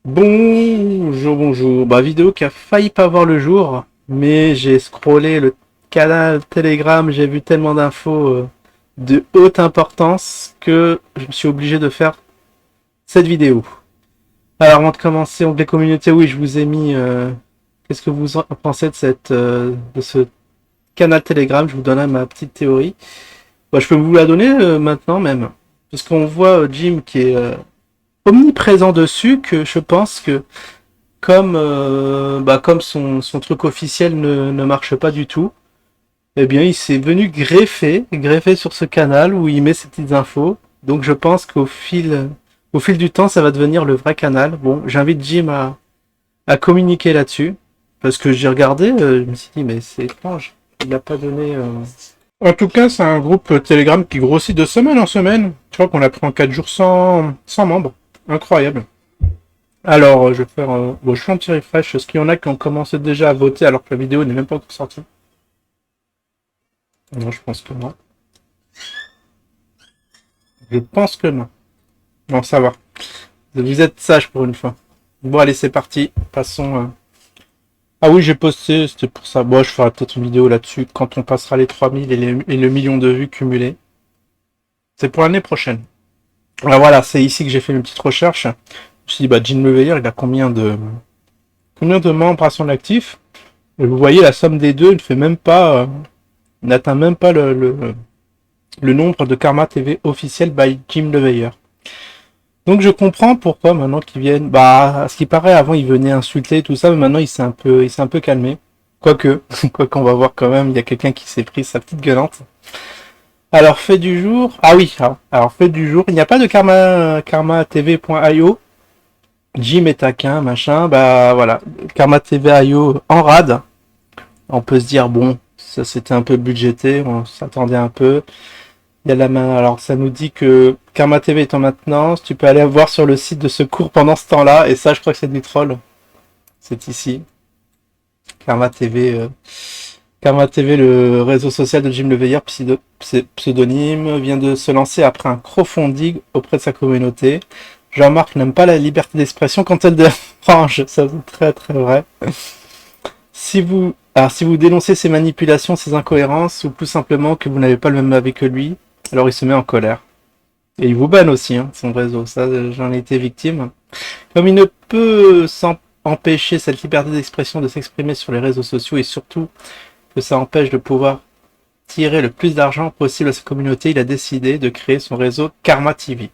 Bonjour, bonjour. Bah, vidéo qui a failli pas voir le jour, mais j'ai scrollé le canal Telegram, j'ai vu tellement d'infos de haute importance que je me suis obligé de faire cette vidéo. Alors, avant de commencer, onglet communauté, oui, je vous ai mis. Qu'est-ce que vous en pensez de de ce canal Telegram? Je vous donnerai ma petite théorie. Bah, je peux vous la donner maintenant même, parce qu'on voit Jim qui est omniprésent dessus, que je pense que comme son truc officiel ne marche pas du tout, eh bien il s'est venu greffer sur ce canal où il met ses petites infos. Donc je pense au fil du temps, ça va devenir le vrai canal. Bon, j'invite Jim à communiquer là-dessus. Parce que j'ai regardé, je me suis dit, mais c'est étrange. Il n'a pas donné. En tout cas, c'est un groupe Telegram qui grossit de semaine en semaine. Je crois qu'on l'a pris en 4 jours sans membres. Incroyable. Alors, je vais faire bon, je fais un petit refresh. Est-ce qu'il y en a qui ont commencé déjà à voter alors que la vidéo n'est même pas encore sortie? Non, je pense que non. Je pense que non. Non, ça va. Vous êtes sage pour une fois. Bon, allez, c'est parti. Passons. Ah oui, j'ai posté, c'était pour ça. Bon, je ferai peut-être une vidéo là-dessus quand on passera les 3000 et le million de vues cumulées. C'est pour l'année prochaine. Alors voilà, c'est ici que j'ai fait une petite recherche. Je me suis dit, bah, Jim Leveilleur, il a combien de membres à son actif? Et vous voyez, la somme des deux ne fait même pas, n'atteint même pas le nombre de Karma TV officiel by Jim Leveilleur. Donc je comprends pourquoi maintenant qu'ils viennent. Bah, à ce qui paraît, avant il venait insulter tout ça, mais maintenant il s'est un peu calmé. Quoique, quoiqu'on va voir quand même, il y a quelqu'un qui s'est pris sa petite gueulante. Alors fait du jour, ah oui, alors fait du jour, il n'y a pas de Karma TV.io. Jim est taquin, machin, bah voilà, Karma TV.io en rade. On peut se dire bon, ça c'était un peu budgété, on s'attendait un peu. Il y a la main. Alors ça nous dit que Karma TV est en maintenance. Tu peux aller voir sur le site de secours pendant ce temps-là. Et ça, je crois que c'est du troll. C'est ici. Karma TV. Karma TV, le réseau social de Jim Leveilleur, pseudonyme, vient de se lancer après un crowdfunding auprès de sa communauté. Jean-Marc n'aime pas la liberté d'expression quand elle dérange. Ça, c'est très très vrai. Si vous dénoncez ces manipulations, ces incohérences, ou plus simplement que vous n'avez pas le même avis que lui, alors il se met en colère. Et il vous banne aussi, hein, son réseau. Ça, j'en ai été victime. Comme il ne peut empêcher cette liberté d'expression de s'exprimer sur les réseaux sociaux et surtout que ça empêche de pouvoir tirer le plus d'argent possible à sa communauté, il a décidé de créer son réseau Karma TV.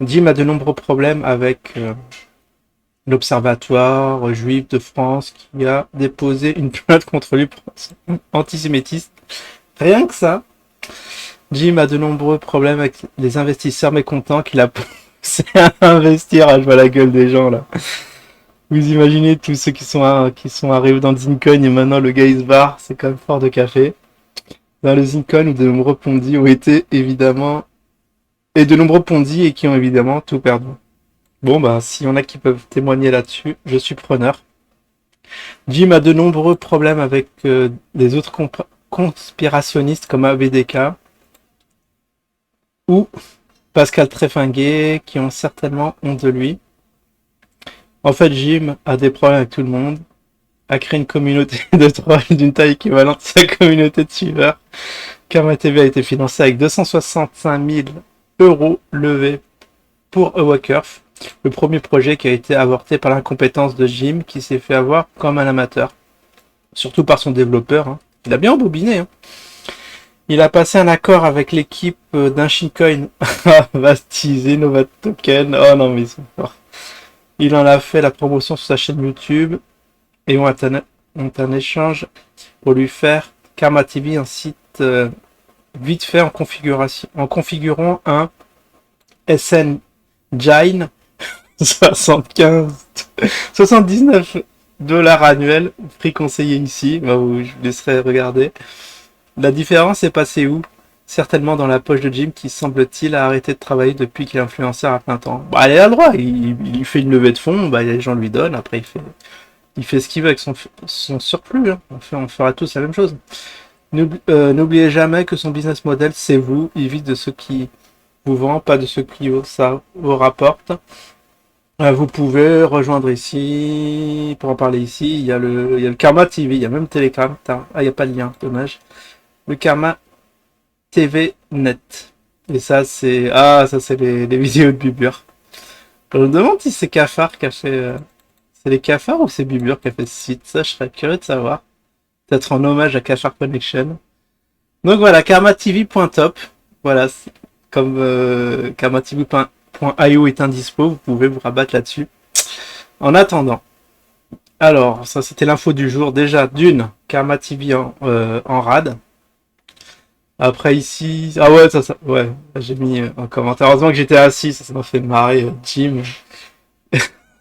Jim a de nombreux problèmes avec l'Observatoire juif de France qui a déposé une plainte contre lui pour antisémitisme. Rien que ça. Jim a de nombreux problèmes avec les investisseurs mécontents qu'il a poussé à investir. Ah, je vois la gueule des gens là. Vous imaginez tous ceux qui sont arrivés dans le Zincoin et maintenant le gars il se barre, c'est quand même fort de café. Dans le Zincoin où de nombreux pondis ont été évidemment et de nombreux pondis et qui ont évidemment tout perdu. Bon bah s'il y en a qui peuvent témoigner là-dessus, je suis preneur. Jim a de nombreux problèmes avec des autres conspirationnistes comme ABDK ou Pascal Tréfinguet qui ont certainement honte de lui. En fait, Jim a des problèmes avec tout le monde, a créé une communauté de trolls d'une taille équivalente à sa communauté de suiveurs. Karma TV a été financé avec 265 000 euros levés pour Awakerf, le premier projet qui a été avorté par l'incompétence de Jim qui s'est fait avoir comme un amateur. Surtout par son développeur. Hein. Il a bien embobiné. Hein. Il a passé un accord avec l'équipe d'un shitcoin baptisé Nova Token. Oh non, mais ils sont forts. Il en a fait la promotion sur sa chaîne YouTube et ont un échange pour lui faire Karma TV un site vite fait en configuration, en configurant un SN Jine 79 dollars annuels, prix conseillé ici. Bah, je vous laisserai regarder. La différence est passée où? Certainement dans la poche de Jim qui semble-t-il a arrêté de travailler depuis qu'il est influenceur à plein temps. Bah, elle a le droit, il fait une levée de fonds, bah, les gens lui donnent, après il fait ce qu'il veut avec son surplus. Hein. On fera tous la même chose. N'oubliez jamais que son business model, c'est vous. Il vit de ce qui vous vend, pas de ce qui ça vous rapporte. Vous pouvez rejoindre ici, pour en parler ici, il y a le Karma TV, il y a même Telegram. Ah, il n'y a pas de lien, dommage. Le Karma TV Net. Et ça, c'est ça c'est les vidéos de Bubur. Je me demande si c'est Cafard qui a fait... C'est les Cafards ou c'est Bubur qui a fait ce site? Ça, je serais curieux de savoir. Peut-être en hommage à Cafard Connection. Donc voilà, karmatv.top. Voilà, comme karmatv.io est indispo, vous pouvez vous rabattre là-dessus. En attendant, alors, ça c'était l'info du jour. Déjà, d'une, Karma TV en rad. Après ici, ah ouais, ouais, j'ai mis un commentaire. Heureusement que j'étais assis, ça m'a fait marrer. Jim,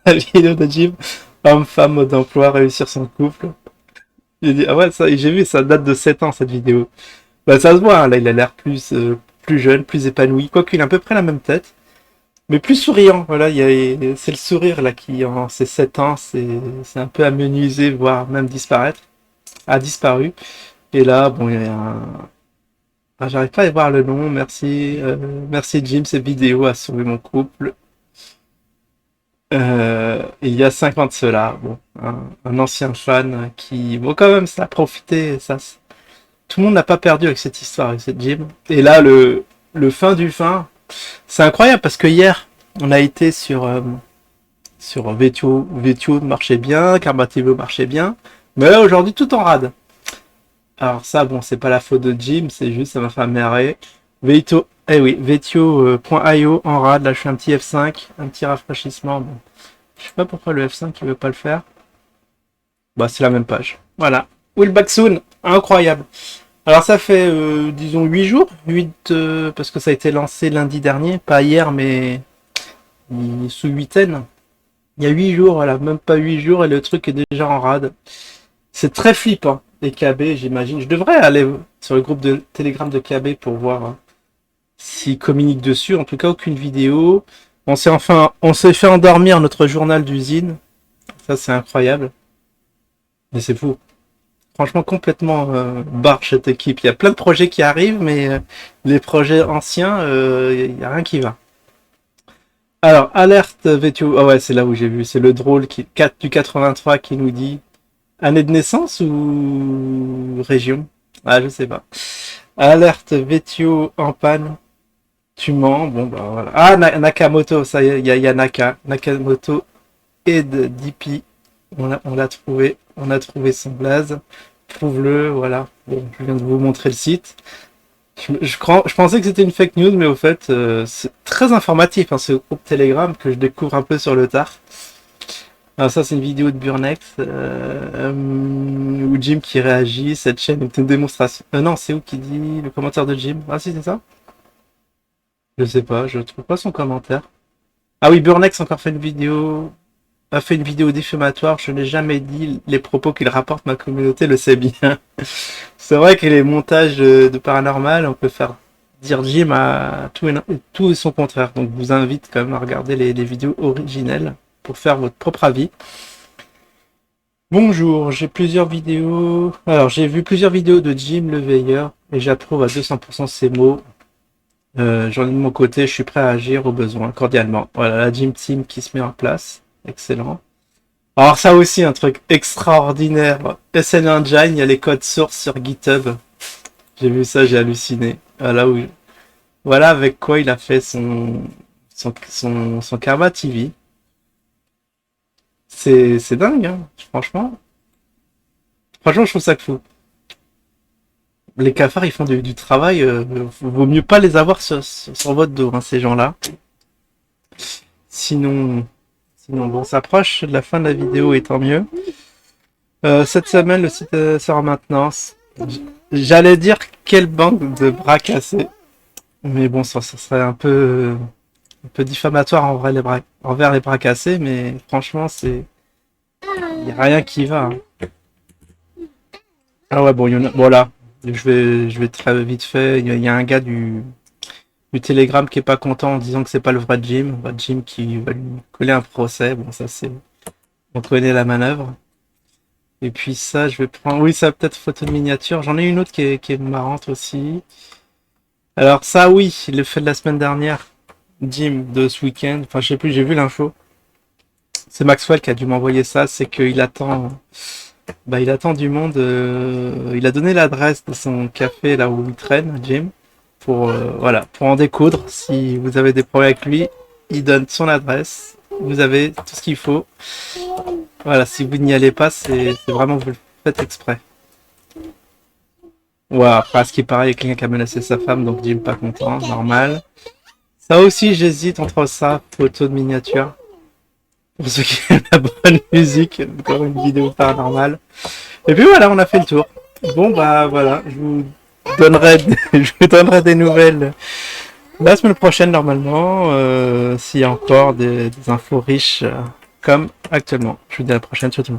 la vidéo de Jim, homme, femme, mode d'emploi, réussir son couple. J'ai dit, ah ouais, ça, j'ai vu, ça date de 7 ans cette vidéo. Bah ça se voit, hein, là il a l'air plus jeune, plus épanoui, quoique il a à peu près la même tête. Mais plus souriant, voilà, c'est le sourire là qui, en ces 7 ans, c'est un peu amenuisé, voire même disparaître, a disparu. Et là, bon, il y a ah, j'arrive pas à y voir le nom, merci, merci Jim, cette vidéo a sauvé mon couple. Il y a 5 ans de cela, bon, un ancien fan qui, bon quand même, ça a profité, tout le monde n'a pas perdu avec cette histoire, avec cette Jim. Et là, le fin du fin, c'est incroyable parce que hier, on a été sur Vetio. Vetio marchait bien, Karma TV marchait bien. Mais là, aujourd'hui, tout en rade. Alors ça, bon, c'est pas la faute de Jim, c'est juste, ça m'a fait marrer. Vetio, eh oui, Vetio.io en rade. Là, je fais un petit F5, un petit rafraîchissement. Bon. Je sais pas pourquoi le F5 il veut pas le faire. Bah, c'est la même page. Voilà. Will back soon. Incroyable. Alors ça fait, disons, 8 jours, 8 parce que ça a été lancé lundi dernier, pas hier, mais sous huitaine. Il y a 8 jours, voilà, même pas 8 jours, et le truc est déjà en rade. C'est très flippant, les KB, j'imagine. Je devrais aller sur le groupe de Telegram de KB pour voir s'ils communiquent dessus. En tout cas, aucune vidéo. On s'est fait endormir notre journal d'usine. Ça, c'est incroyable. Mais c'est fou. Franchement, complètement barre cette équipe. Il y a plein de projets qui arrivent, mais les projets anciens, il n'y a rien qui va. Alors, alerte Vetio. Ah ouais, c'est là où j'ai vu. C'est le drôle du 83 qui nous dit année de naissance ou région? Ah, je sais pas. Alerte Vetio en panne. Tu mens. Bon, bah voilà. Ah, Nakamoto, ça y est, il y a Nakamoto et de DP. On l'a trouvé. On a trouvé son blaze. Prouve-le, voilà. Bon, je viens de vous montrer le site. Je pensais que c'était une fake news, mais au fait, c'est très informatif, hein, ce groupe Telegram que je découvre un peu sur le tard. Alors ça, c'est une vidéo de Burnex, où Jim qui réagit. Cette chaîne est une démonstration. Non, c'est où qui dit le commentaire de Jim? Ah si, c'est ça? Je sais pas, je trouve pas son commentaire. Ah oui, Burnex a encore fait une vidéo. A fait une vidéo diffamatoire. Je n'ai jamais dit les propos qu'il rapporte, ma communauté le sait bien. C'est vrai que les montages de paranormal, on peut faire dire Jim à tout et son contraire. Donc je vous invite quand même à regarder les vidéos originelles pour faire votre propre avis. Bonjour, j'ai plusieurs vidéos. Alors j'ai vu plusieurs vidéos de Jim le Veilleur et j'approuve à 200% ses mots. J'en ai de mon côté, je suis prêt à agir au besoin, cordialement. Voilà, la Jim Team qui se met en place. Excellent. Alors ça aussi, un truc extraordinaire. SN Engine, il y a les codes sources sur GitHub. J'ai vu ça, j'ai halluciné. Voilà avec quoi il a fait son Karma TV. C'est dingue, hein, franchement. Franchement, je trouve ça fou. Les cafards, ils font du travail. Vaut mieux pas les avoir sur votre dos, hein, ces gens-là. Sinon, bon, on s'approche de la fin de la vidéo et tant mieux. Cette semaine, le site sera en maintenance. J'allais dire quelle banque de bras cassés. Mais bon, ça serait un peu diffamatoire envers les bras cassés, mais franchement, il n'y a rien qui va. Hein. Ah ouais, bon, il y en a. Voilà. Je vais très vite fait. Il y a un gars du Telegram qui est pas content en disant que c'est pas le vrai Jim. Le vrai Jim qui va lui coller un procès. Bon, ça c'est. On connaît la manœuvre. Et puis ça, je vais prendre. Oui, ça peut-être photo de miniature. J'en ai une autre qui est marrante aussi. Alors ça, oui, il le fait de la semaine dernière. Jim de ce week-end. Enfin, je sais plus, j'ai vu l'info. C'est Maxwell qui a dû m'envoyer ça, c'est qu'il attend, bah, il attend du monde. Il a donné l'adresse de son café là où il traîne, Jim, pour voilà, pour en découdre. Si vous avez des problèmes avec lui, il donne son adresse. Vous avez tout ce qu'il faut. Voilà, si vous n'y allez pas, c'est vraiment vous le faites exprès. Ouais, après, à ce qui paraît, il y a quelqu'un qui a menacé sa femme, donc Jim pas content, normal. Ça aussi, j'hésite entre ça, photo de miniature. Pour ceux qui aiment la bonne musique, encore une vidéo paranormale. Et puis voilà, on a fait le tour. Bon bah voilà, donnerai, je vous donnerai des nouvelles la semaine prochaine normalement, s'il y a encore des infos riches comme actuellement. Je vous dis à la prochaine, surtout.